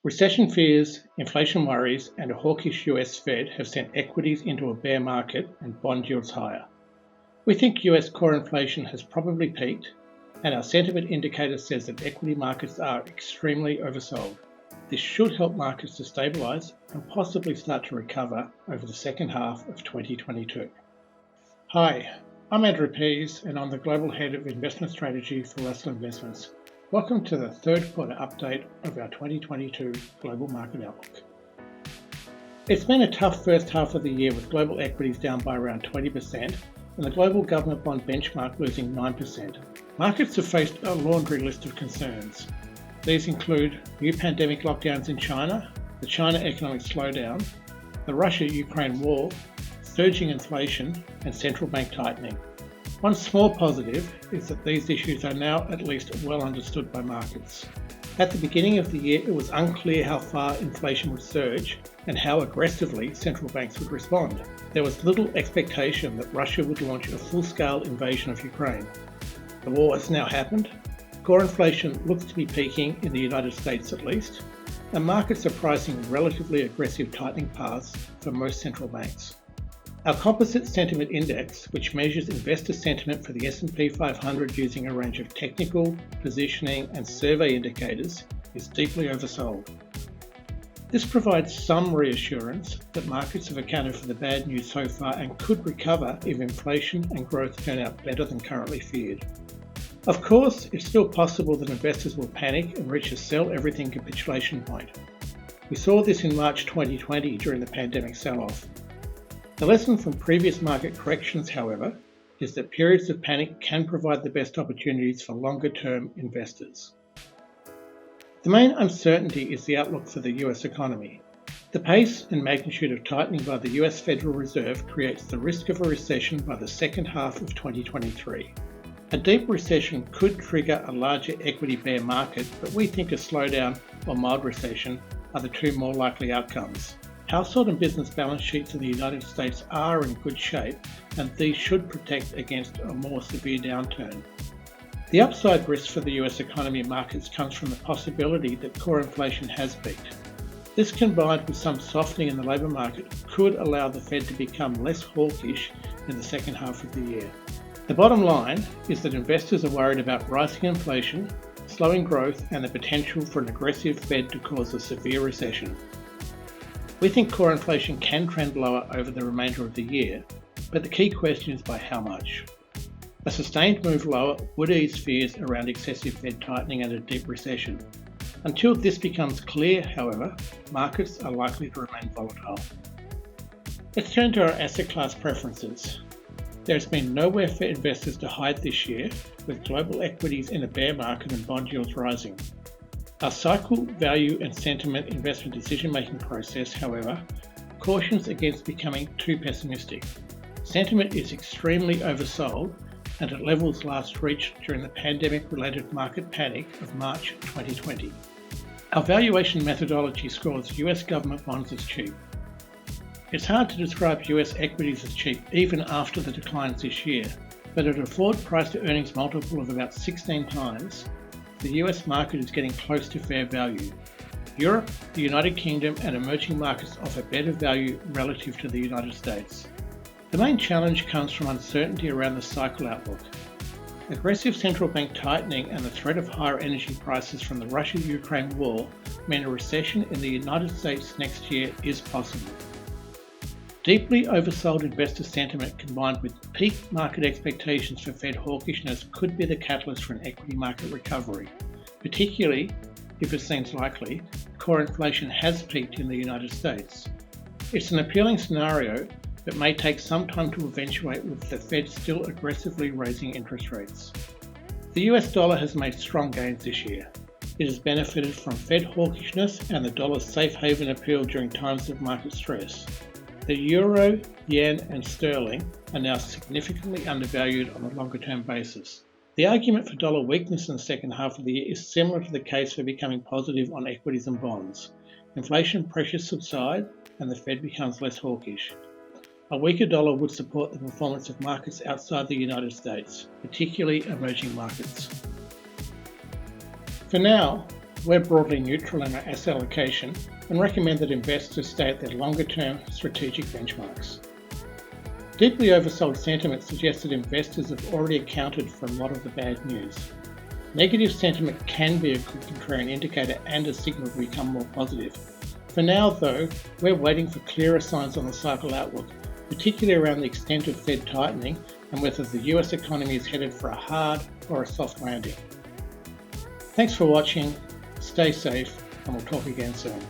Recession fears, inflation worries, and a hawkish US Fed have sent equities into a bear market and bond yields higher. We think US core inflation has probably peaked, and our sentiment indicator says that equity markets are extremely oversold. This should help markets to stabilise and possibly start to recover over the second half of 2022. Hi, I'm Andrew Pease, and I'm the Global Head of Investment Strategy for Russell Investments. Welcome to the third quarter update of our 2022 Global Market Outlook. It's been a tough first half of the year with global equities down by around 20% and the global government bond benchmark losing 9%. Markets have faced a laundry list of concerns. These include new pandemic lockdowns in China, the China economic slowdown, the Russia-Ukraine war, surging inflation, and central bank tightening. One small positive is that these issues are now at least well understood by markets. At the beginning of the year, it was unclear how far inflation would surge and how aggressively central banks would respond. There was little expectation that Russia would launch a full-scale invasion of Ukraine. The war has now happened. Core inflation looks to be peaking in the United States at least, and markets are pricing relatively aggressive tightening paths for most central banks. Our Composite Sentiment Index, which measures investor sentiment for the S&P 500 using a range of technical, positioning, and survey indicators, is deeply oversold. This provides some reassurance that markets have accounted for the bad news so far and could recover if inflation and growth turn out better than currently feared. Of course, it's still possible that investors will panic and reach a sell everything capitulation point. We saw this in March 2020 during the pandemic sell-off. The lesson from previous market corrections, however, is that periods of panic can provide the best opportunities for longer-term investors. The main uncertainty is the outlook for the US economy. The pace and magnitude of tightening by the US Federal Reserve creates the risk of a recession by the second half of 2023. A deep recession could trigger a larger equity bear market, but we think a slowdown or mild recession are the two more likely outcomes. Household and business balance sheets in the United States are in good shape, and these should protect against a more severe downturn. The upside risk for the US economy and markets comes from the possibility that core inflation has peaked. This, combined with some softening in the labour market, could allow the Fed to become less hawkish in the second half of the year. The bottom line is that investors are worried about rising inflation, slowing growth, and the potential for an aggressive Fed to cause a severe recession. We think core inflation can trend lower over the remainder of the year, but the key question is by how much. A sustained move lower would ease fears around excessive Fed tightening and a deep recession. Until this becomes clear, however, markets are likely to remain volatile. Let's turn to our asset class preferences. There has been nowhere for investors to hide this year, with global equities in a bear market and bond yields rising. Our cycle, value, and sentiment investment decision-making process, however, cautions against becoming too pessimistic. Sentiment is extremely oversold and at levels last reached during the pandemic-related market panic of March 2020. Our valuation methodology scores US government bonds as cheap. It's hard to describe US equities as cheap even after the declines this year, but at a forward price-to-earnings multiple of about 16 times, the US market is getting close to fair value. Europe, the United Kingdom, and emerging markets offer better value relative to the United States. The main challenge comes from uncertainty around the cycle outlook. Aggressive central bank tightening and the threat of higher energy prices from the Russia-Ukraine war mean a recession in the United States next year is possible. Deeply oversold investor sentiment combined with peak market expectations for Fed hawkishness could be the catalyst for an equity market recovery, particularly if it seems likely core inflation has peaked in the United States. It's an appealing scenario, but may take some time to eventuate with the Fed still aggressively raising interest rates. The US dollar has made strong gains this year. It has benefited from Fed hawkishness and the dollar's safe haven appeal during times of market stress. The euro, yen, and sterling are now significantly undervalued on a longer-term basis. The argument for dollar weakness in the second half of the year is similar to the case for becoming positive on equities and bonds. Inflation pressures subside and the Fed becomes less hawkish. A weaker dollar would support the performance of markets outside the United States, particularly emerging markets. For now, we're broadly neutral in our asset allocation and recommend that investors stay at their longer-term strategic benchmarks. Deeply oversold sentiment suggests that investors have already accounted for a lot of the bad news. Negative sentiment can be a good contrarian indicator and a signal to become more positive. For now, though, we're waiting for clearer signs on the cycle outlook, particularly around the extent of Fed tightening and whether the US economy is headed for a hard or a soft landing. Thanks for watching, stay safe, and we'll talk again soon.